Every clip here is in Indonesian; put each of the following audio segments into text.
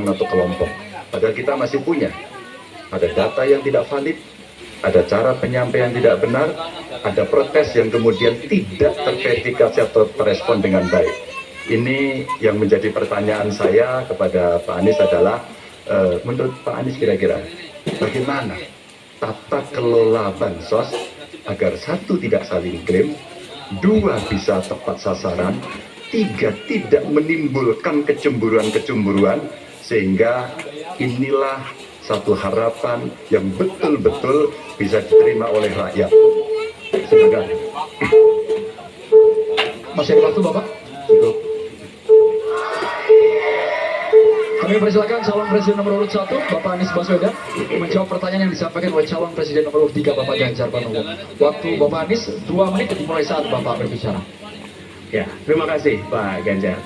orang atau kelompok. Padahal kita masih punya. Ada data yang tidak valid, ada cara penyampaian tidak benar, ada protes yang kemudian tidak terverifikasi atau terrespon dengan baik. Ini yang menjadi pertanyaan saya kepada Pak Anies adalah, menurut Pak Anies kira-kira bagaimana tata kelola bansos agar satu tidak saling klaim, dua bisa tepat sasaran, tiga tidak menimbulkan kecemburuan-kecemburuan, sehingga inilah satu harapan yang betul-betul bisa diterima oleh rakyat. Semoga. Masih ada waktu Bapak? Cukup. Kami persilakan calon presiden nomor urut 1 Bapak Anies Baswedan menjawab pertanyaan yang disampaikan oleh calon presiden nomor urut 3 Bapak Ganjar Pranowo. Waktu Bapak Anies 2 menit dimulai saat Bapak berbicara. Ya, terima kasih Pak Ganjar.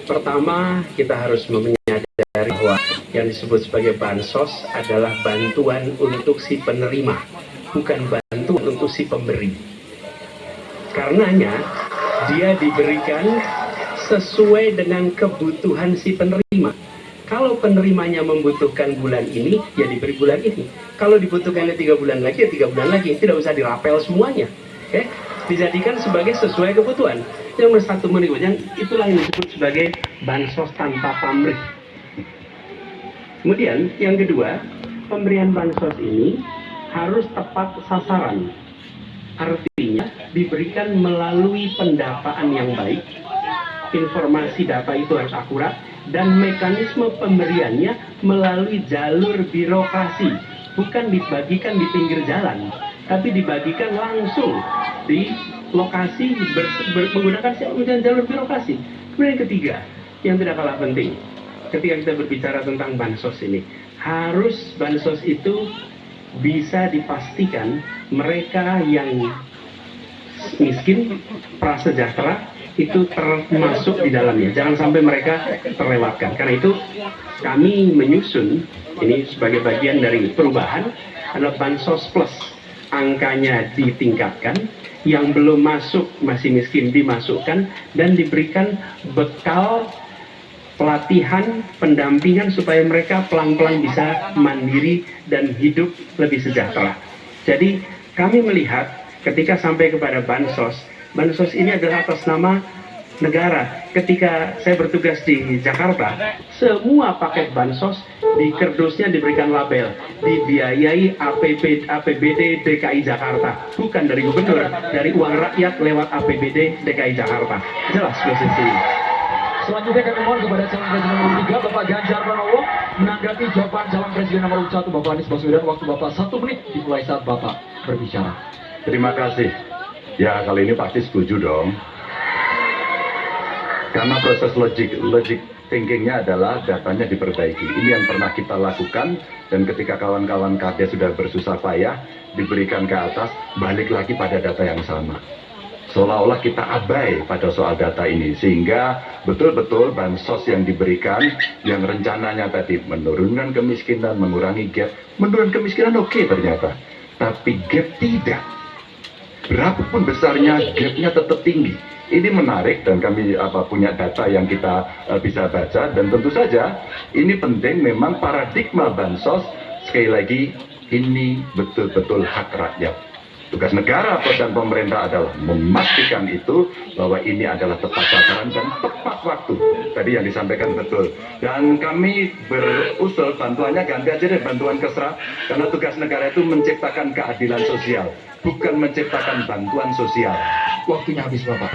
Pertama, kita harus menyadari bahwa yang disebut sebagai bansos adalah bantuan untuk si penerima, bukan bantuan untuk si pemberi. Karenanya, dia diberikan sesuai dengan kebutuhan si penerima. Kalau penerimanya membutuhkan bulan ini, ya diberi bulan ini. Kalau dibutuhkannya 3 bulan lagi, ya 3 bulan lagi. Tidak usah dirapel semuanya. Oke? Dijadikan sebagai sesuai kebutuhan. Yang nomor 1 yang itulah yang disebut sebagai bansos tanpa pamrih. Kemudian yang kedua, pemberian bansos ini harus tepat sasaran. Artinya diberikan melalui pendataan yang baik, informasi data itu harus akurat, dan mekanisme pemberiannya melalui jalur birokrasi, bukan dibagikan di pinggir jalan, tapi dibagikan langsung di lokasi menggunakan jalur birokrasi. Kemudian yang ketiga, yang tidak kalah penting, ketika kita berbicara tentang bansos ini, harus bansos itu bisa dipastikan mereka yang miskin, prasejahtera itu termasuk di dalamnya. Jangan sampai mereka terlewatkan. Karena itu kami menyusun ini sebagai bagian dari perubahan adalah bansos plus. Angkanya ditingkatkan, yang belum masuk masih miskin dimasukkan dan diberikan bekal pelatihan, pendampingan supaya mereka pelan-pelan bisa mandiri dan hidup lebih sejahtera. Jadi kami melihat ketika sampai kepada bansos ini adalah atas nama negara. Ketika saya bertugas di Jakarta, semua paket bansos di kerdusnya diberikan label dibiayai APBD DKI Jakarta, bukan dari gubernur, dari uang rakyat lewat APBD DKI Jakarta. Jelas posisinya. Selanjutnya kami mohon kepada calon presiden nomor 3 Bapak Ganjar Pranowo menanggapi jawaban calon presiden nomor 1 Bapak Anies Baswedan. Waktu Bapak 1 menit dimulai saat Bapak berbicara. Terima kasih. Ya, kali ini pasti setuju dong. Karena proses logic thinkingnya adalah datanya diperbaiki. Ini yang pernah kita lakukan, dan ketika kawan-kawan KD sudah bersusah payah diberikan ke atas, balik lagi pada data yang sama. Seolah-olah kita abai pada soal data ini, sehingga betul-betul bansos yang diberikan, yang rencananya tadi menurunkan kemiskinan, mengurangi gap, menurunkan kemiskinan oke ternyata, tapi gap tidak. Berapapun besarnya, gapnya tetap tinggi. Ini menarik, dan kami punya data yang kita bisa baca, dan tentu saja ini penting. Memang paradigma bansos, sekali lagi, ini betul-betul hak rakyat. Tugas negara dan pemerintah adalah memastikan itu, bahwa ini adalah tepat sasaran dan tepat waktu. Tadi yang disampaikan betul. Dan kami berusul bantuannya ganti aja deh, bantuan kesra, karena tugas negara itu menciptakan keadilan sosial, bukan menciptakan bantuan sosial. Waktunya habis Bapak.